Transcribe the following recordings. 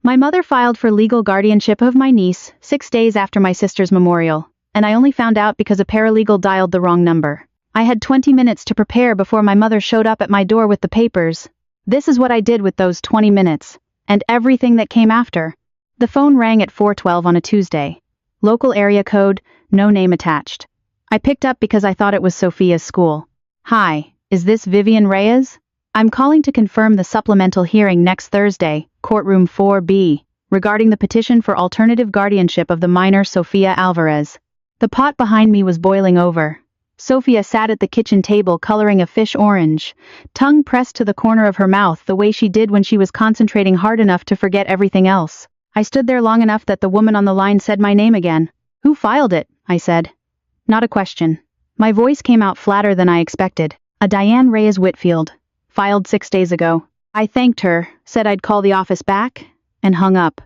My mother filed for legal guardianship of my niece 6 days after my sister's memorial, and I only found out because a paralegal dialed the wrong number. I had 20 minutes to prepare before my mother showed up at my door with the papers. This is what I did with those 20 minutes, and everything that came after. The phone rang at 4:12 on a Tuesday. Local area code, no name attached. I picked up because I thought it was Sofia's school. Hi, is this Vivian Reyes? I'm calling to confirm the supplemental hearing next Thursday, Courtroom 4B, regarding the petition for alternative guardianship of the minor Sofia Alvarez. The pot behind me was boiling over. Sofia sat at the kitchen table coloring a fish orange, tongue pressed to the corner of her mouth the way she did when she was concentrating hard enough to forget everything else. I stood there long enough that the woman on the line said my name again. "Who filed it?" I said. Not a question. My voice came out flatter than I expected. A Diane Reyes Whitfield. Filed 6 days ago. I thanked her, said I'd call the office back, and hung up.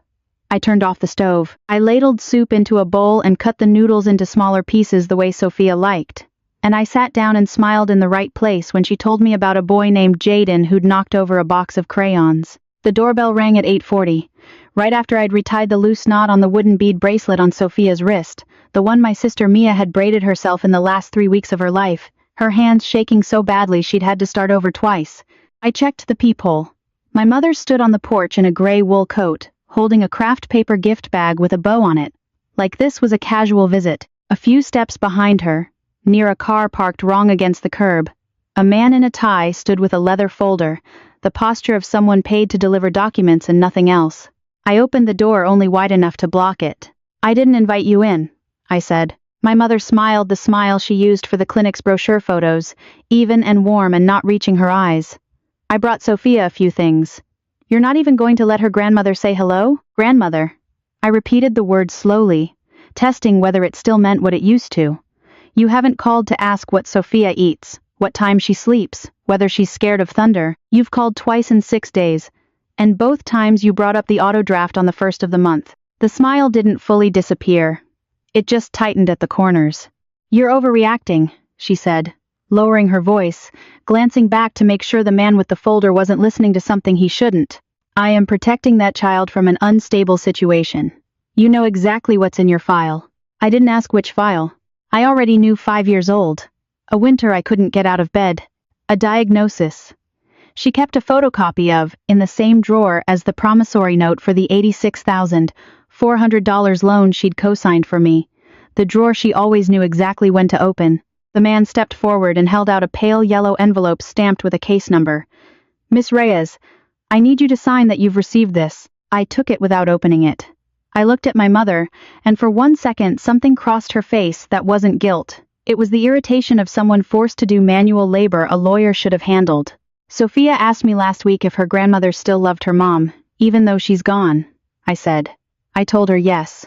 I turned off the stove. I ladled soup into a bowl and cut the noodles into smaller pieces the way Sofia liked. And I sat down and smiled in the right place when she told me about a boy named Jaden who'd knocked over a box of crayons. The doorbell rang at 8:40. Right after I'd retied the loose knot on the wooden bead bracelet on Sofia's wrist, the one my sister Mia had braided herself in the last 3 weeks of her life, her hands shaking so badly she'd had to start over twice. I checked the peephole. My mother stood on the porch in a gray wool coat, holding a craft paper gift bag with a bow on it. Like this was a casual visit. A few steps behind her, near a car parked wrong against the curb, a man in a tie stood with a leather folder, the posture of someone paid to deliver documents and nothing else. I opened the door only wide enough to block it. "I didn't invite you in," I said. My mother smiled the smile she used for the clinic's brochure photos, even and warm and not reaching her eyes. "I brought Sofia a few things." "You're not even going to let her grandmother say hello?" "Grandmother." I repeated the word slowly, testing whether it still meant what it used to. "You haven't called to ask what Sofia eats, what time she sleeps, whether she's scared of thunder. You've called twice in 6 days, and both times you brought up the auto draft on the 1st of the month." The smile didn't fully disappear. It just tightened at the corners. "You're overreacting," she said, lowering her voice, glancing back to make sure the man with the folder wasn't listening to something he shouldn't. "I am protecting that child from an unstable situation. You know exactly what's in your file." I didn't ask which file. I already knew 5 years old. A winter I couldn't get out of bed. A diagnosis. She kept a photocopy of, in the same drawer as the promissory note for the $86,400 loan she'd co-signed for me, the drawer she always knew exactly when to open. The man stepped forward and held out a pale yellow envelope stamped with a case number. "Miss Reyes, I need you to sign that you've received this." I took it without opening it. I looked at my mother, and for 1 second something crossed her face that wasn't guilt. It was the irritation of someone forced to do manual labor a lawyer should have handled. "Sofia asked me last week if her grandmother still loved her mom, even though she's gone," I said. I told her yes.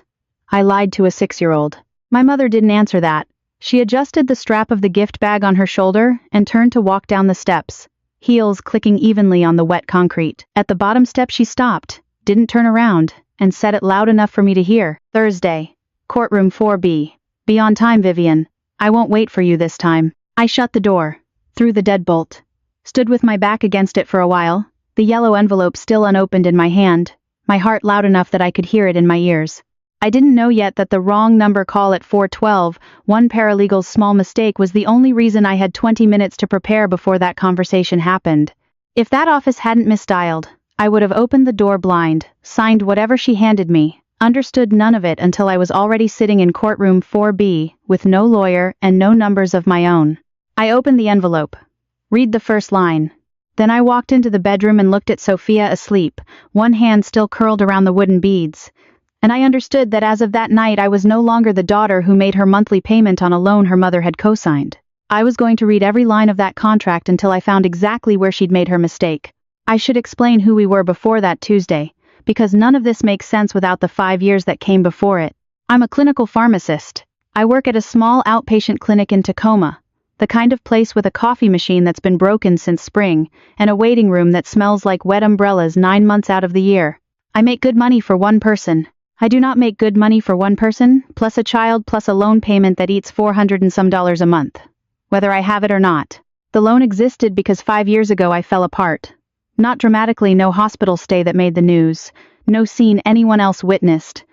I lied to a 6-year-old. My mother didn't answer that. She adjusted the strap of the gift bag on her shoulder and turned to walk down the steps, heels clicking evenly on the wet concrete. At the bottom step she stopped, didn't turn around, and said it loud enough for me to hear. "Thursday, Courtroom 4B. Be on time, Vivian. I won't wait for you this time." I shut the door, threw the deadbolt, stood with my back against it for a while, the yellow envelope still unopened in my hand, my heart loud enough that I could hear it in my ears. I didn't know yet that the wrong number call at 4:12, one paralegal's small mistake, was the only reason I had 20 minutes to prepare before that conversation happened. If that office hadn't misdialed, I would have opened the door blind, signed whatever she handed me, understood none of it until I was already sitting in Courtroom 4B, with no lawyer and no numbers of my own. I opened the envelope. "Read the first line." Then I walked into the bedroom and looked at Sofia asleep, one hand still curled around the wooden beads. And I understood that as of that night I was no longer the daughter who made her monthly payment on a loan her mother had co-signed. I was going to read every line of that contract until I found exactly where she'd made her mistake. I should explain who we were before that Tuesday, because none of this makes sense without the 5 years that came before it. I'm a clinical pharmacist. I work at a small outpatient clinic in Tacoma, the kind of place with a coffee machine that's been broken since spring, and a waiting room that smells like wet umbrellas 9 months out of the year. I make good money for one person. I do not make good money for one person, plus a child, plus a loan payment that eats $400 and some a month. Whether I have it or not. The loan existed because 5 years ago I fell apart. Not dramatically, no hospital stay that made the news. No scene anyone else witnessed.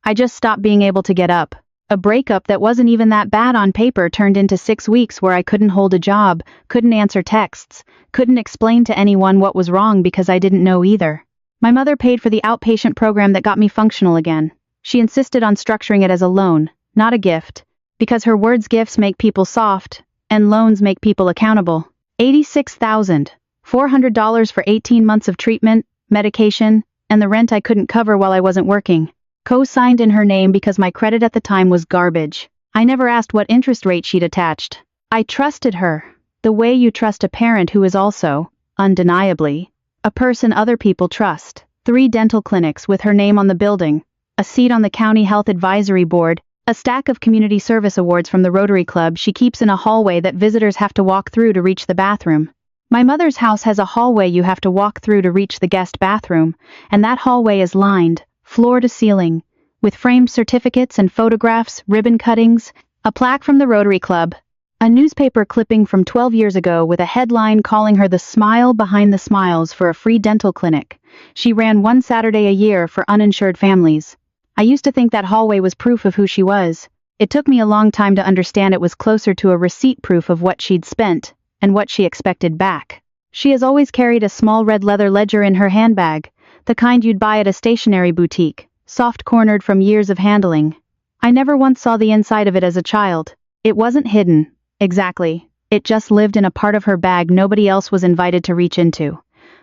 I just stopped being able to get up. A breakup that wasn't even that bad on paper turned into 6 weeks where I couldn't hold a job, couldn't answer texts, couldn't explain to anyone what was wrong because I didn't know either. My mother paid for the outpatient program that got me functional again. She insisted on structuring it as a loan, not a gift, because her words gifts make people soft, and loans make people accountable. $86,400 for 18 months of treatment, medication, and the rent I couldn't cover while I wasn't working. Co-signed in her name because my credit at the time was garbage. I never asked what interest rate she'd attached. I trusted her, the way you trust a parent who is also, undeniably, a person other people trust. 3 dental clinics with her name on the building, a seat on the county health advisory board, a stack of community service awards from the Rotary Club she keeps in a hallway that visitors have to walk through to reach the bathroom. My mother's house has a hallway you have to walk through to reach the guest bathroom, and that hallway is lined, floor to ceiling, with framed certificates and photographs, ribbon cuttings, a plaque from the Rotary Club, a newspaper clipping from 12 years ago with a headline calling her the smile behind the smiles for a free dental clinic. She ran one Saturday a year for uninsured families. I used to think that hallway was proof of who she was. It took me a long time to understand it was closer to a receipt proof of what she'd spent and what she expected back. She has always carried a small red leather ledger in her handbag, the kind you'd buy at a stationery boutique, soft-cornered from years of handling. I never once saw the inside of it as a child. It wasn't hidden, exactly. It just lived in a part of her bag nobody else was invited to reach into.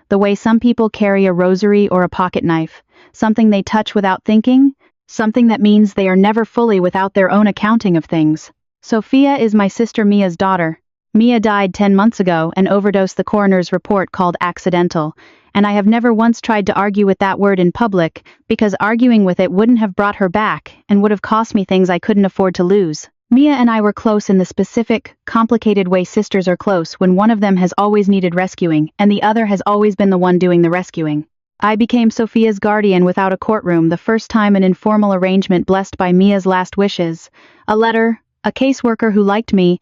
The way some people carry a rosary or a pocket knife, something they touch without thinking, something that means they are never fully without their own accounting of things. Sofia is my sister Mia's daughter. Mia died 10 months ago and overdosed the coroner's report called accidental, and I have never once tried to argue with that word in public, because arguing with it wouldn't have brought her back and would have cost me things I couldn't afford to lose. Mia and I were close in the specific, complicated way sisters are close when one of them has always needed rescuing and the other has always been the one doing the rescuing. I became Sofia's guardian without a courtroom, the first time an informal arrangement blessed by Mia's last wishes. A letter, a caseworker who liked me,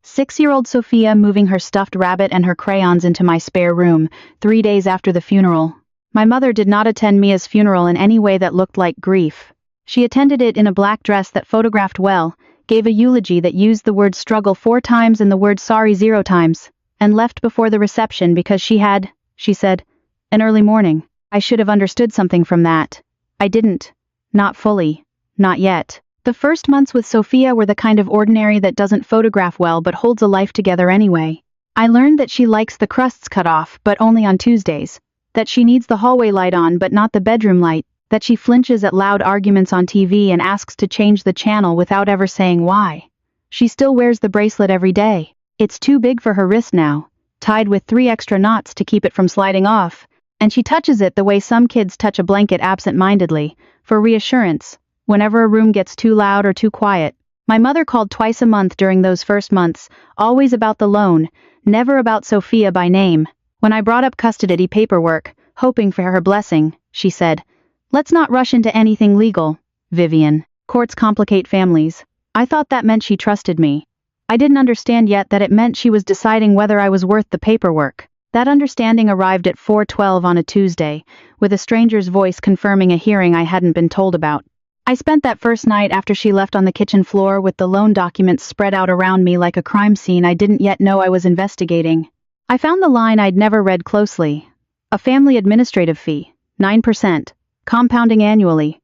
6-year-old Sofia moving her stuffed rabbit and her crayons into my spare room, 3 days after the funeral. My mother did not attend Mia's funeral in any way that looked like grief. She attended it in a black dress that photographed well, gave a eulogy that used the word struggle 4 times and the word sorry 0 times, and left before the reception because she had, she said, an early morning. I should have understood something from that. I didn't. Not fully. Not yet. The first months with Sofia were the kind of ordinary that doesn't photograph well but holds a life together anyway. I learned that she likes the crusts cut off, but only on Tuesdays. That she needs the hallway light on but not the bedroom light. That she flinches at loud arguments on TV and asks to change the channel without ever saying why. She still wears the bracelet every day. It's too big for her wrist now, tied with 3 extra knots to keep it from sliding off, and she touches it the way some kids touch a blanket absent-mindedly, for reassurance, whenever a room gets too loud or too quiet. My mother called twice a month during those first months, always about the loan, never about Sofia by name. When I brought up custody paperwork, hoping for her blessing, she said, "Let's not rush into anything legal, Vivian. Courts complicate families." I thought that meant she trusted me. I didn't understand yet that it meant she was deciding whether I was worth the paperwork. That understanding arrived at 4:12 on a Tuesday, with a stranger's voice confirming a hearing I hadn't been told about. I spent that first night after she left on the kitchen floor with the loan documents spread out around me like a crime scene I didn't yet know I was investigating. I found the line I'd never read closely. A family administrative fee, 9%, compounding annually,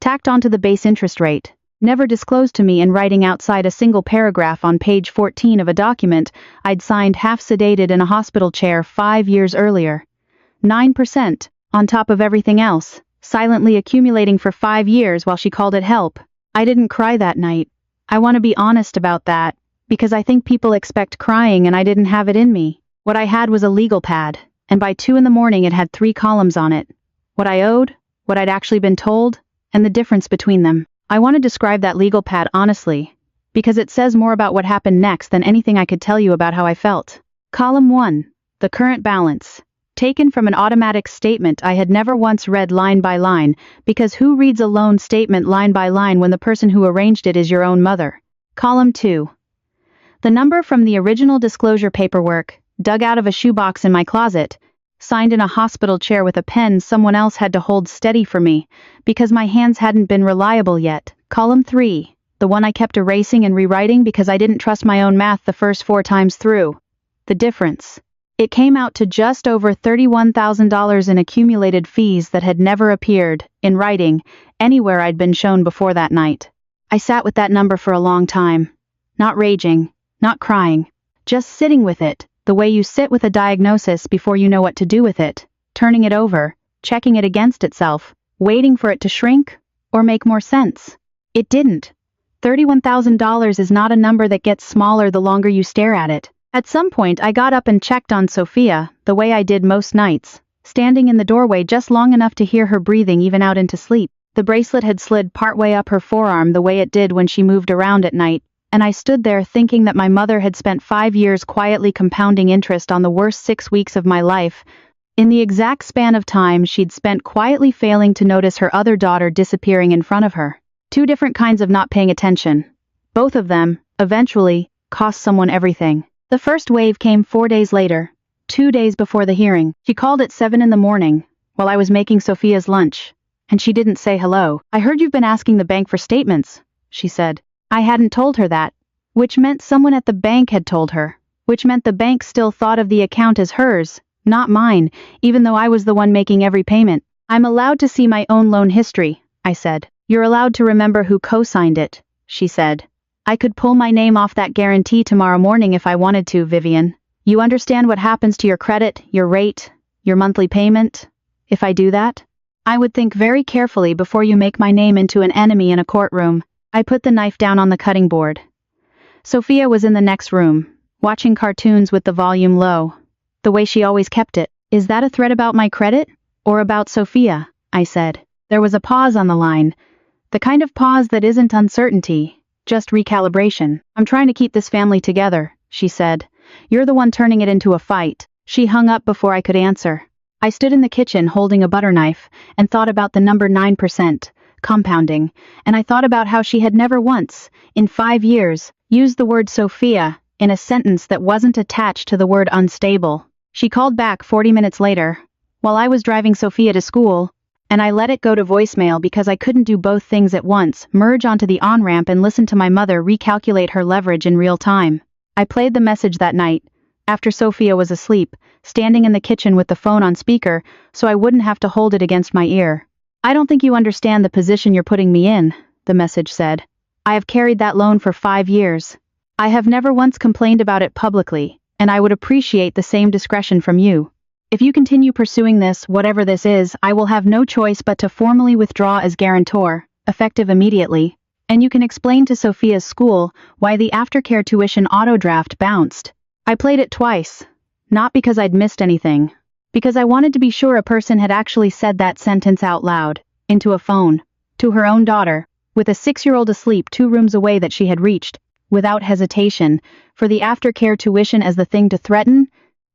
tacked onto the base interest rate, never disclosed to me in writing outside a single paragraph on page 14 of a document I'd signed half sedated in a hospital chair 5 years earlier. 9%, on top of everything else, silently accumulating for 5 years while she called it help. I didn't cry that night. I want to be honest about that, because I think people expect crying and I didn't have it in me. What I had was a legal pad, and by 2 in the morning it had 3 columns on it. What I owed, what I'd actually been told, and the difference between them. I want to describe that legal pad honestly, because it says more about what happened next than anything I could tell you about how I felt. Column 1, the current balance. Taken from an automatic statement I had never once read line by line, because who reads a loan statement line by line when the person who arranged it is your own mother? Column 2. The number from the original disclosure paperwork, dug out of a shoebox in my closet, signed in a hospital chair with a pen someone else had to hold steady for me, because my hands hadn't been reliable yet. Column 3, the one I kept erasing and rewriting because I didn't trust my own math the first 4 times through. The difference. It came out to just over $31,000 in accumulated fees that had never appeared, in writing, anywhere I'd been shown before that night. I sat with that number for a long time. Not raging, not crying, just sitting with it, the way you sit with a diagnosis before you know what to do with it, turning it over, checking it against itself, waiting for it to shrink, or make more sense. It didn't. $31,000 is not a number that gets smaller the longer you stare at it. At some point I got up and checked on Sofia, the way I did most nights, standing in the doorway just long enough to hear her breathing even out into sleep. The bracelet had slid partway up her forearm the way it did when she moved around at night, and I stood there thinking that my mother had spent 5 years quietly compounding interest on the worst 6 weeks of my life, in the exact span of time she'd spent quietly failing to notice her other daughter disappearing in front of her. 2 different kinds of not paying attention. Both of them, eventually, cost someone everything. The first wave came 4 days later, 2 days before the hearing. She called at 7 in the morning, while I was making Sofia's lunch, and she didn't say hello. "I heard you've been asking the bank for statements," she said. I hadn't told her that, which meant someone at the bank had told her, which meant the bank still thought of the account as hers, not mine, even though I was the one making every payment. "I'm allowed to see my own loan history," I said. "You're allowed to remember who co-signed it," she said. "I could pull my name off that guarantee tomorrow morning if I wanted to, Vivian. You understand what happens to your credit, your rate, your monthly payment? If I do that? I would think very carefully before you make my name into an enemy in a courtroom." I put the knife down on the cutting board. Sofia was in the next room, watching cartoons with the volume low, the way she always kept it. "Is that a threat about my credit? Or about Sofia?" I said. There was a pause on the line, the kind of pause that isn't uncertainty, just recalibration. "I'm trying to keep this family together," she said. "You're the one turning it into a fight." She hung up before I could answer. I stood in the kitchen holding a butter knife and thought about the number 9%, compounding, and I thought about how she had never once, in 5 years, used the word Sofia in a sentence that wasn't attached to the word unstable. She called back 40 minutes later, while I was driving Sofia to school, and I let it go to voicemail because I couldn't do both things at once, merge onto the on-ramp and listen to my mother recalculate her leverage in real time. I played the message that night, after Sofia was asleep, standing in the kitchen with the phone on speaker so I wouldn't have to hold it against my ear. "I don't think you understand the position you're putting me in," the message said. "I have carried that loan for 5 years. I have never once complained about it publicly, and I would appreciate the same discretion from you. If you continue pursuing this, whatever this is, I will have no choice but to formally withdraw as guarantor, effective immediately, and you can explain to Sofia's school why the aftercare tuition auto draft bounced." I played it twice, not because I'd missed anything, because I wanted to be sure a person had actually said that sentence out loud, into a phone, to her own daughter, with a 6-year-old asleep 2 rooms away that she had reached, without hesitation, for the aftercare tuition as the thing to threaten,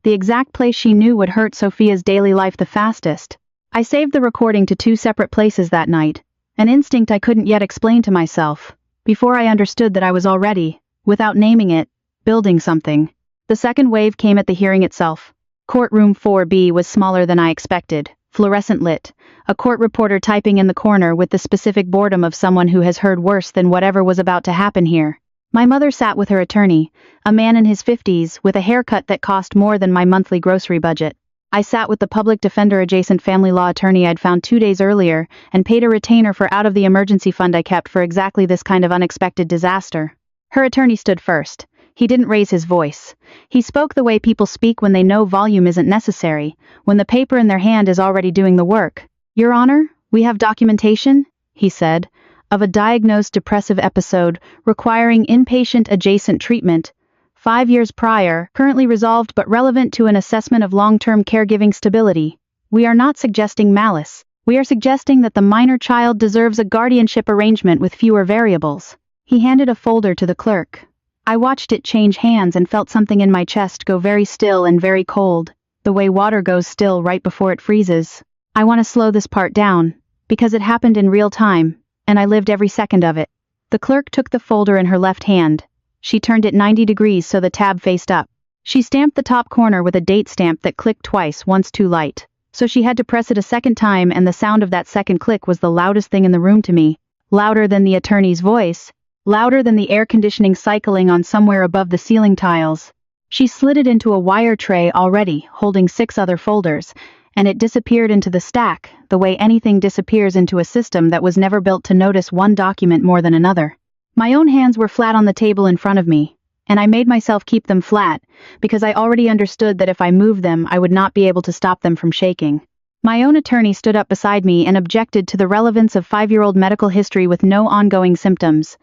the exact place she knew would hurt Sofia's daily life the fastest. I saved the recording to 2 separate places that night, an instinct I couldn't yet explain to myself, before I understood that I was already, without naming it, building something. The second wave came at the hearing itself. Courtroom 4B was smaller than I expected, fluorescent lit, a court reporter typing in the corner with the specific boredom of someone who has heard worse than whatever was about to happen here. My mother sat with her attorney, a man in his 50s with a haircut that cost more than my monthly grocery budget. I sat with the public defender adjacent family law attorney I'd found 2 days earlier and paid a retainer for out of the emergency fund I kept for exactly this kind of unexpected disaster. Her attorney stood first. He didn't raise his voice. He spoke the way people speak when they know volume isn't necessary, when the paper in their hand is already doing the work. "Your Honor, we have documentation," he said, "of a diagnosed depressive episode requiring inpatient adjacent treatment, 5 years prior, currently resolved but relevant to an assessment of long-term caregiving stability. We are not suggesting malice. We are suggesting that the minor child deserves a guardianship arrangement with fewer variables." He handed a folder to the clerk. I watched it change hands and felt something in my chest go very still and very cold, the way water goes still right before it freezes. I want to slow this part down, because it happened in real time, and I lived every second of it. The clerk took the folder in her left hand. She turned it 90 degrees so the tab faced up. She stamped the top corner with a date stamp that clicked twice, once too light. So she had to press it a second time, and the sound of that second click was the loudest thing in the room to me. Louder than the attorney's voice. Louder than the air conditioning cycling on somewhere above the ceiling tiles. She slid it into a wire tray already, holding 6 other folders, and it disappeared into the stack, the way anything disappears into a system that was never built to notice one document more than another. My own hands were flat on the table in front of me, and I made myself keep them flat, because I already understood that if I moved them I would not be able to stop them from shaking. My own attorney stood up beside me and objected to the relevance of 5-year-old medical history with no ongoing symptoms,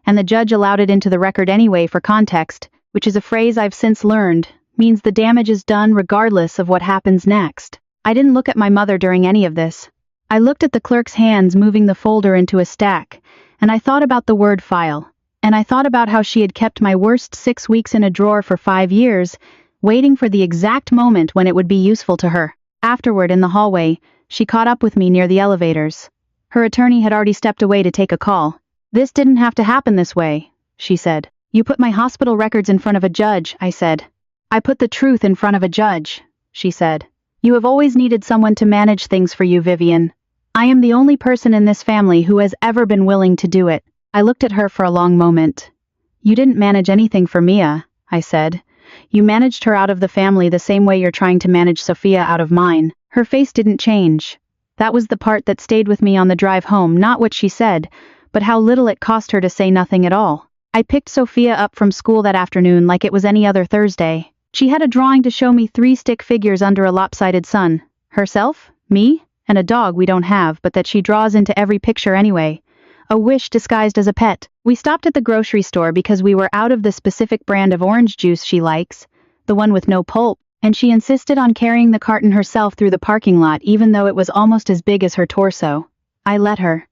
and the judge allowed it into the record anyway for context, which is a phrase I've since learned, means the damage is done regardless of what happens next. I didn't look at my mother during any of this. I looked at the clerk's hands moving the folder into a stack, and I thought about the word file, and I thought about how she had kept my worst 6 weeks in a drawer for 5 years, waiting for the exact moment when it would be useful to her. Afterward, in the hallway, she caught up with me near the elevators. Her attorney had already stepped away to take a call. "This didn't have to happen this way," she said. "You put my hospital records in front of a judge," I said. "I put the truth in front of a judge," she said. "You have always needed someone to manage things for you, Vivian. I am the only person in this family who has ever been willing to do it." I looked at her for a long moment. "You didn't manage anything for Mia," I said. "You managed her out of the family the same way you're trying to manage Sofia out of mine." Her face didn't change. That was the part that stayed with me on the drive home, not what she said, but how little it cost her to say nothing at all. I picked Sofia up from school that afternoon like it was any other Thursday. She had a drawing to show me 3 stick figures under a lopsided sun. Herself, me, and a dog we don't have but that she draws into every picture anyway. A wish disguised as a pet. We stopped at the grocery store because we were out of the specific brand of orange juice she likes, the one with no pulp, and she insisted on carrying the carton herself through the parking lot even though it was almost as big as her torso. I let her.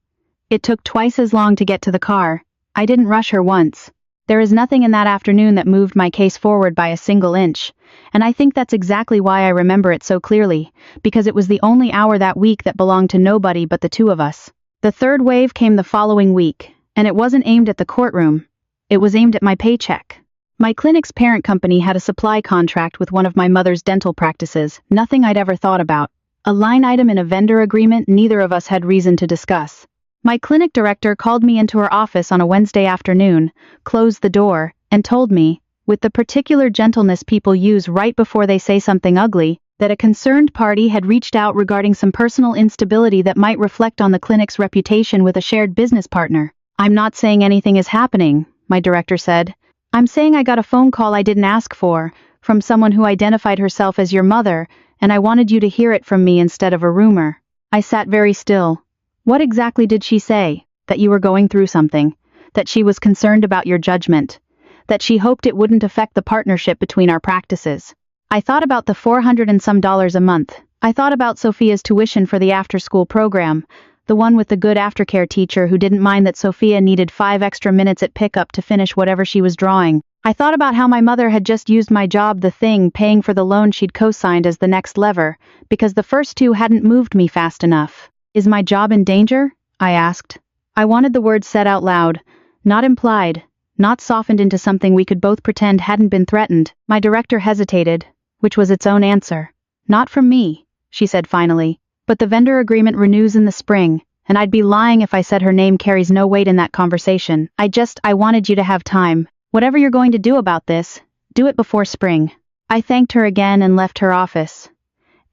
It took twice as long to get to the car. I didn't rush her once. There is nothing in that afternoon that moved my case forward by a single inch, and I think that's exactly why I remember it so clearly, because it was the only hour that week that belonged to nobody but the 2 of us. The third wave came the following week, and it wasn't aimed at the courtroom. It was aimed at my paycheck. My clinic's parent company had a supply contract with one of my mother's dental practices, nothing I'd ever thought about. A line item in a vendor agreement neither of us had reason to discuss. My clinic director called me into her office on a Wednesday afternoon, closed the door, and told me, with the particular gentleness people use right before they say something ugly, that a concerned party had reached out regarding some personal instability that might reflect on the clinic's reputation with a shared business partner. "I'm not saying anything is happening," my director said. "I'm saying I got a phone call I didn't ask for, from someone who identified herself as your mother, and I wanted you to hear it from me instead of a rumor." I sat very still. "What exactly did she say? That you were going through something? That she was concerned about your judgment? That she hoped it wouldn't affect the partnership between our practices?" I thought about the $400 and some a month. I thought about Sofia's tuition for the after-school program, the one with the good aftercare teacher who didn't mind that Sofia needed 5 extra minutes at pickup to finish whatever she was drawing. I thought about how my mother had just used my job, the thing paying for the loan she'd co-signed, as the next lever, because the first 2 hadn't moved me fast enough. "Is my job in danger?" I asked. I wanted the words said out loud, not implied, not softened into something we could both pretend hadn't been threatened. My director hesitated, which was its own answer. "Not from me," she said finally, "but the vendor agreement renews in the spring, and I'd be lying if I said her name carries no weight in that conversation. I wanted you to have time. Whatever you're going to do about this, do it before spring." I thanked her again and left her office.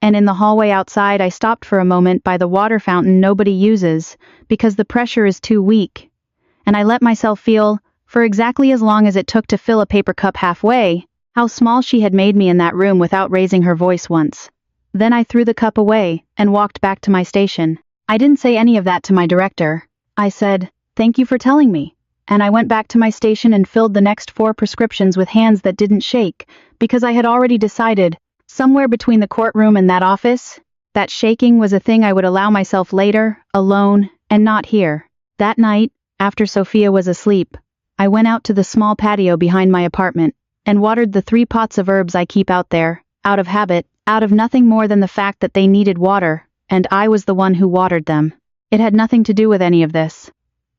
And in the hallway outside I stopped for a moment by the water fountain nobody uses, because the pressure is too weak. And I let myself feel, for exactly as long as it took to fill a paper cup halfway, how small she had made me in that room without raising her voice once. Then I threw the cup away, and walked back to my station. I didn't say any of that to my director. I said, "Thank you for telling me." And I went back to my station and filled the next 4 prescriptions with hands that didn't shake, because I had already decided, somewhere between the courtroom and that office, that shaking was a thing I would allow myself later, alone, and not here. That night, after Sofia was asleep, I went out to the small patio behind my apartment, and watered the 3 pots of herbs I keep out there, out of habit, out of nothing more than the fact that they needed water, and I was the one who watered them. It had nothing to do with any of this.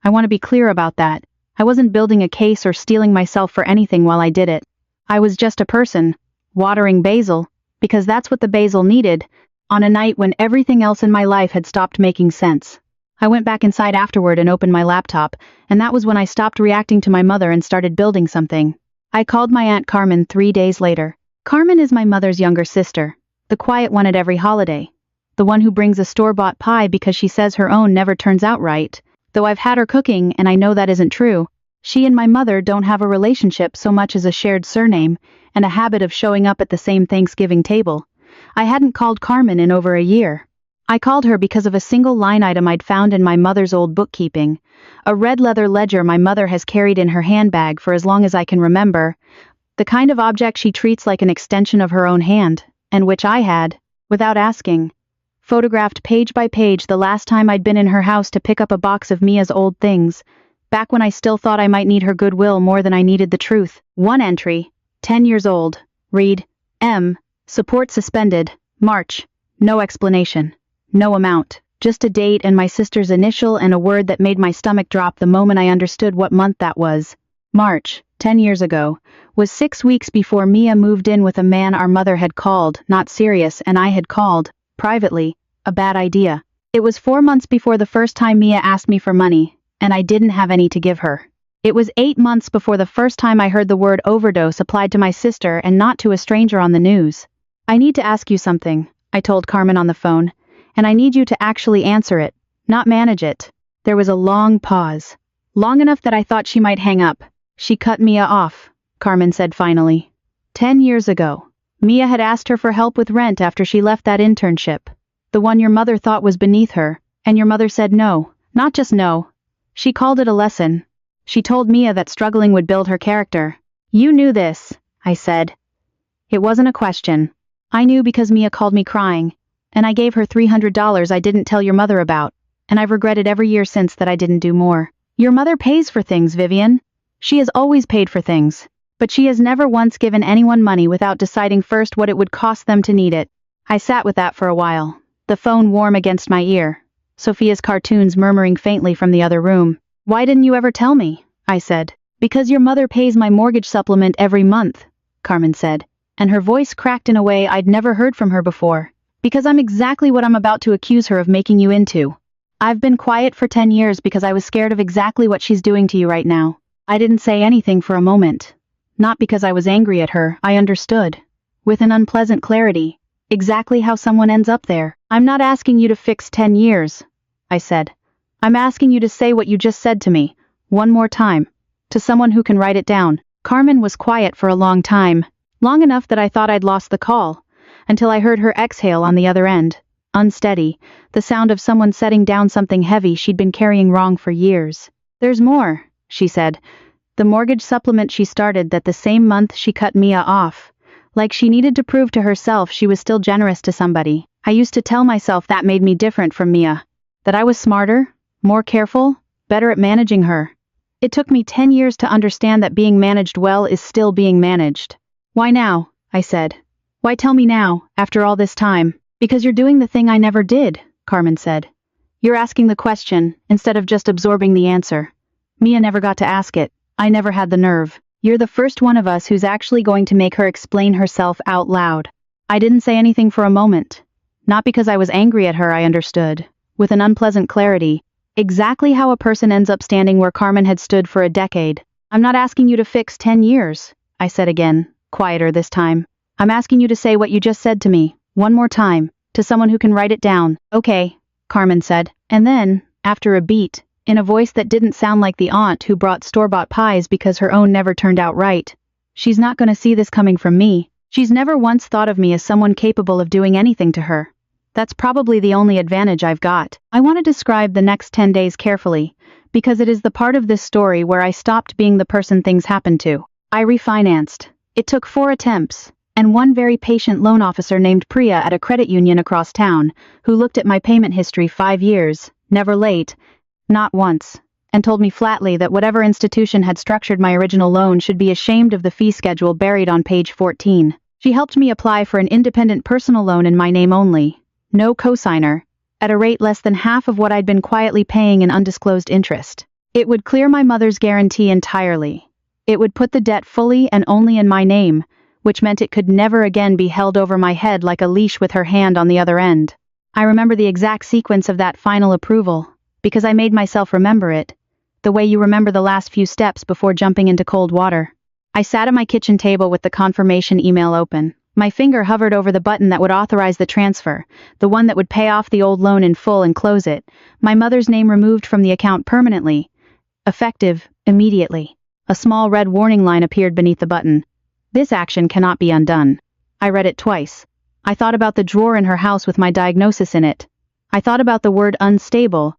I want to be clear about that. I wasn't building a case or steeling myself for anything while I did it. I was just a person, watering basil, because that's what the basil needed, on a night when everything else in my life had stopped making sense. I went back inside afterward and opened my laptop, and that was when I stopped reacting to my mother and started building something. I called my Aunt Carmen 3 days later. Carmen is my mother's younger sister, the quiet one at every holiday. The one who brings a store-bought pie because she says her own never turns out right. Though I've had her cooking and I know that isn't true, she and my mother don't have a relationship so much as a shared surname and a habit of showing up at the same Thanksgiving table. I hadn't called Carmen in over a year. I called her because of a single line item I'd found in my mother's old bookkeeping, a red leather ledger my mother has carried in her handbag for as long as I can remember, the kind of object she treats like an extension of her own hand, and which I had, without asking, photographed page by page the last time I'd been in her house to pick up a box of Mia's old things, back when I still thought I might need her goodwill more than I needed the truth. One entry, 10 years old, read, M, support suspended, March, no explanation, no amount, just a date and my sister's initial and a word that made my stomach drop the moment I understood what month that was. March, 10 years ago, was 6 weeks before Mia moved in with a man our mother had called, not serious, and I had called, privately, a bad idea. It was 4 months before the first time Mia asked me for money, and I didn't have any to give her. It was 8 months before the first time I heard the word overdose applied to my sister and not to a stranger on the news. I need to ask you something, I told Carmen on the phone, and I need you to actually answer it, not manage it. There was a long pause. Long enough that I thought she might hang up. She cut Mia off, Carmen said finally. 10 years ago, Mia had asked her for help with rent after she left that internship, the one your mother thought was beneath her, and your mother said no, not just no. She called it a lesson. She told Mia that struggling would build her character. You knew this, I said. It wasn't a question. I knew because Mia called me crying, and I gave her $300 I didn't tell your mother about, and I've regretted every year since that I didn't do more. Your mother pays for things, Vivian. She has always paid for things, but she has never once given anyone money without deciding first what it would cost them to need it. I sat with that for a while, the phone warm against my ear, Sofia's cartoons murmuring faintly from the other room. Why didn't you ever tell me? I said. Because your mother pays my mortgage supplement every month, Carmen said, and her voice cracked in a way I'd never heard from her before. Because I'm exactly what I'm about to accuse her of making you into. I've been quiet for 10 years because I was scared of exactly what she's doing to you right now. I didn't say anything for a moment. Not because I was angry at her, I understood. With an unpleasant clarity. Exactly how someone ends up there. I'm not asking you to fix 10 years, I said. I'm asking you to say what you just said to me, one more time, to someone who can write it down. Carmen was quiet for a long time, long enough that I thought I'd lost the call, until I heard her exhale on the other end, unsteady, the sound of someone setting down something heavy she'd been carrying wrong for years. There's more, she said. The mortgage supplement she started that the same month she cut Mia off. Like she needed to prove to herself she was still generous to somebody. I used to tell myself that made me different from Mia. That I was smarter, more careful, better at managing her. It took me 10 years to understand that being managed well is still being managed. Why now? I said. Why tell me now, after all this time? Because you're doing the thing I never did, Carmen said. You're asking the question, instead of just absorbing the answer. Mia never got to ask it. I never had the nerve. You're the first one of us who's actually going to make her explain herself out loud. I didn't say anything for a moment. Not because I was angry at her, I understood. With an unpleasant clarity. Exactly how a person ends up standing where Carmen had stood for a decade. I'm not asking you to fix 10 years, I said again, quieter this time. I'm asking you to say what you just said to me, one more time, to someone who can write it down. Okay, Carmen said, and then, after a beat, in a voice that didn't sound like the aunt who brought store-bought pies because her own never turned out right. She's not going to see this coming from me. She's never once thought of me as someone capable of doing anything to her. That's probably the only advantage I've got. I want to describe the next 10 days carefully, because it is the part of this story where I stopped being the person things happened to. I refinanced. It took 4 attempts, and one very patient loan officer named Priya at a credit union across town, who looked at my payment history 5 years, never late, not once, and told me flatly that whatever institution had structured my original loan should be ashamed of the fee schedule buried on page 14. She helped me apply for an independent personal loan in my name only, no cosigner, at a rate less than half of what I'd been quietly paying in undisclosed interest. It would clear my mother's guarantee entirely. It would put the debt fully and only in my name, which meant it could never again be held over my head like a leash with her hand on the other end. I remember the exact sequence of that final approval, because I made myself remember it, the way you remember the last few steps before jumping into cold water. I sat at my kitchen table with the confirmation email open. My finger hovered over the button that would authorize the transfer, the one that would pay off the old loan in full and close it, my mother's name removed from the account permanently. Effective, immediately. A small red warning line appeared beneath the button. This action cannot be undone. I read it twice. I thought about the drawer in her house with my diagnosis in it. I thought about the word unstable,